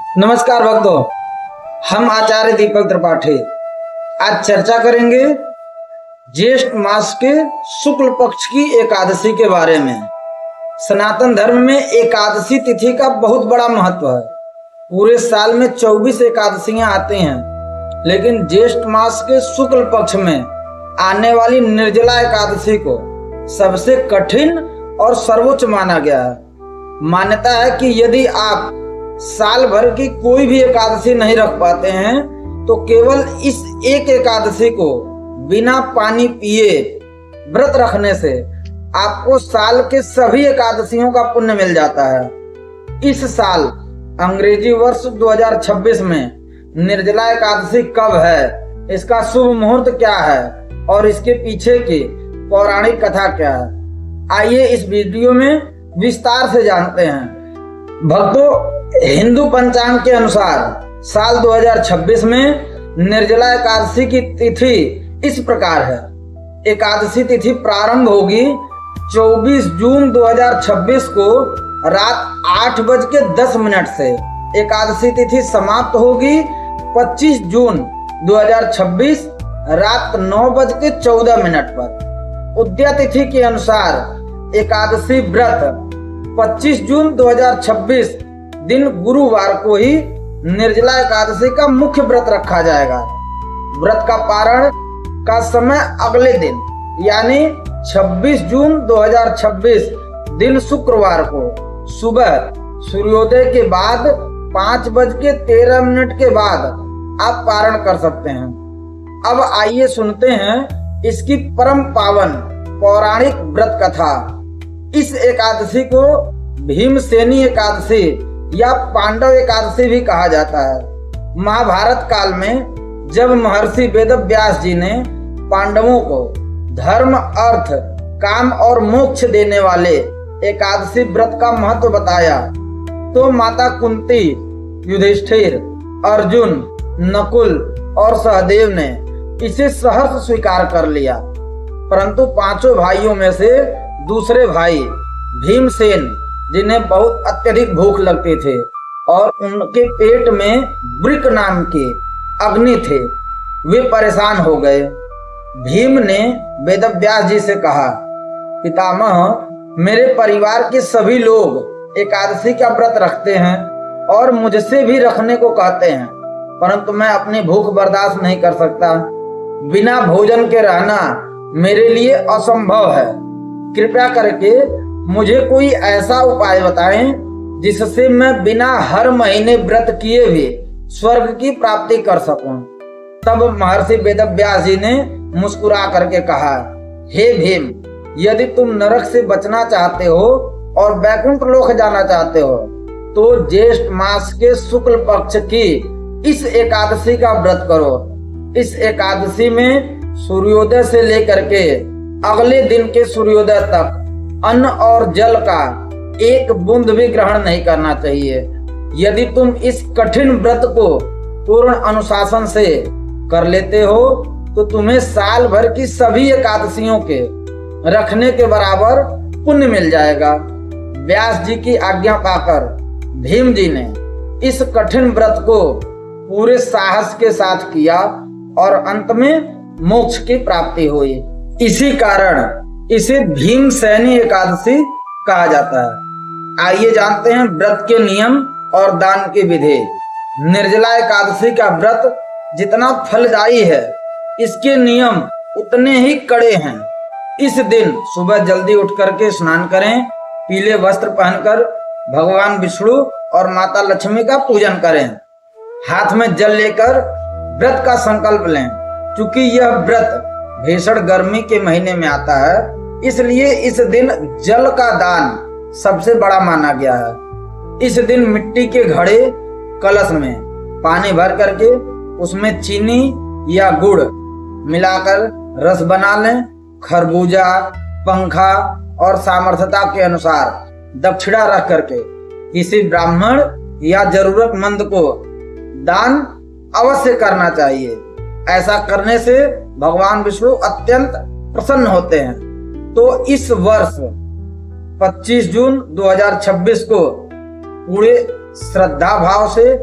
नमस्कार भक्तों, हम आचार्य दीपक त्रिपाठी आज चर्चा करेंगे ज्येष्ठ मास के शुक्ल पक्ष की एकादशी के बारे में। सनातन धर्म में एकादशी तिथि का बहुत बड़ा महत्व है। पूरे साल में 24 एकादशियां आती हैं, लेकिन ज्येष्ठ मास के शुक्ल पक्ष में आने वाली निर्जला एकादशी को सबसे कठिन और सर्वोच्च माना गया है। मान्यता है कि यदि आप साल भर की कोई भी एकादशी नहीं रख पाते हैं तो केवल इस एक एकादशी को बिना पानी पिए व्रत रखने से आपको साल के सभी एकादशियों का पुण्य मिल जाता है। इस साल अंग्रेजी वर्ष 2026 में निर्जला एकादशी कब है, इसका शुभ मुहूर्त क्या है और इसके पीछे की पौराणिक कथा क्या है, आइए इस वीडियो में विस्तार से जानते हैं। भक्तों, हिंदू पंचांग के अनुसार साल 2026 में निर्जला एकादशी की तिथि इस प्रकार है। एकादशी तिथि प्रारंभ होगी 24 जून 2026 को रात 8:10 से। एकादशी तिथि समाप्त होगी 25 जून 2026 रात 9:14 पर। उदया तिथि के अनुसार एकादशी व्रत 25 जून 2026 दिन गुरुवार को ही निर्जला एकादशी का मुख्य व्रत रखा जाएगा। व्रत का पारण का समय अगले दिन यानी 26 जून 2026 दिन शुक्रवार को सुबह सूर्योदय के बाद 5:13 के बाद आप पारण कर सकते हैं। अब आइए सुनते हैं इसकी परम पावन पौराणिक व्रत कथा। इस एकादशी को भीमसेनी एकादशी या पांडव एकादशी भी कहा जाता है। महाभारत काल में जब महर्षि वेदव्यास जी ने पांडवों को धर्म, अर्थ, काम और मोक्ष देने वाले एकादशी व्रत का महत्व बताया तो माता कुंती, युधिष्ठिर, अर्जुन, नकुल और सहदेव ने इसे सहर्ष स्वीकार कर लिया। परंतु पांचों भाइयों में से दूसरे भाई भीमसेन, जिन्हें बहुत अत्यधिक भूख लगती थी और उनके पेट में वृक नाम के अग्नि थे, वे परेशान हो गए। भीम ने वेदव्यास जी से कहा, पितामह, मेरे परिवार के सभी लोग एकादशी का व्रत रखते हैं और मुझसे भी रखने को कहते हैं, परंतु मैं अपनी भूख बर्दाश्त नहीं कर सकता। बिना भोजन के रहना मेरे लिए असंभव है। कृपया करके मुझे कोई ऐसा उपाय बताएं जिससे मैं बिना हर महीने व्रत किए भी स्वर्ग की प्राप्ति कर सकूं। तब महर्षि वेदव्यास जी ने मुस्कुरा करके कहा, हे भीम, यदि तुम नरक से बचना चाहते हो और वैकुंठ लोक जाना चाहते हो तो ज्येष्ठ मास के शुक्ल पक्ष की इस एकादशी का व्रत करो। इस एकादशी में सूर्योदय से लेकर के अगले दिन के सूर्योदय तक अन्न और जल का एक बूंद भी ग्रहण नहीं करना चाहिए। यदि तुम इस कठिन व्रत को पूर्ण अनुशासन से कर लेते हो तो तुम्हें साल भर की सभी एकादशियों के रखने के बराबर पुण्य मिल जाएगा। व्यास जी की आज्ञा पाकर भीम जी ने इस कठिन व्रत को पूरे साहस के साथ किया और अंत में मोक्ष की प्राप्ति हुई। इसी कारण इसे भीमसेनी एकादशी कहा जाता है। आइए जानते हैं व्रत के नियम और दान की विधि। निर्जला एकादशी का व्रत जितना फलदायी है, इसके नियम उतने ही कड़े हैं। इस दिन सुबह जल्दी उठ करके स्नान करें, पीले वस्त्र पहनकर भगवान विष्णु और माता लक्ष्मी का पूजन करें, हाथ में जल लेकर व्रत का संकल्प लें। क्योंकि यह व्रत भीषण गर्मी के महीने में आता है, इसलिए इस दिन जल का दान सबसे बड़ा माना गया है। इस दिन मिट्टी के घड़े कलश में पानी भर करके उसमें चीनी या गुड़ मिलाकर रस बना लें। खरबूजा, पंखा और सामर्थ्यता के अनुसार दक्षिणा रख करके किसी ब्राह्मण या जरूरतमंद को दान अवश्य करना चाहिए। ऐसा करने से भगवान विष्णु अत्यंत प्रसन्न होते हैं। तो इस वर्ष 25 जून 2026 को पूरे श्रद्धा भाव से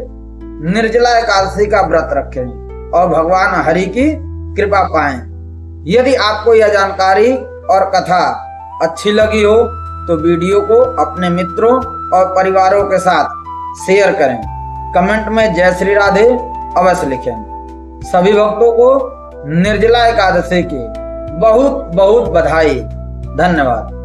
निर्जला एकादशी का व्रत रखें और भगवान हरि की कृपा पाएं। यदि आपको यह जानकारी और कथा अच्छी लगी हो तो वीडियो को अपने मित्रों और परिवारों के साथ शेयर करें। कमेंट में जय श्री राधे अवश्य लिखें। सभी भक्तों को निर्जला एकादशी की बहुत बहुत बधाई। धन्यवाद।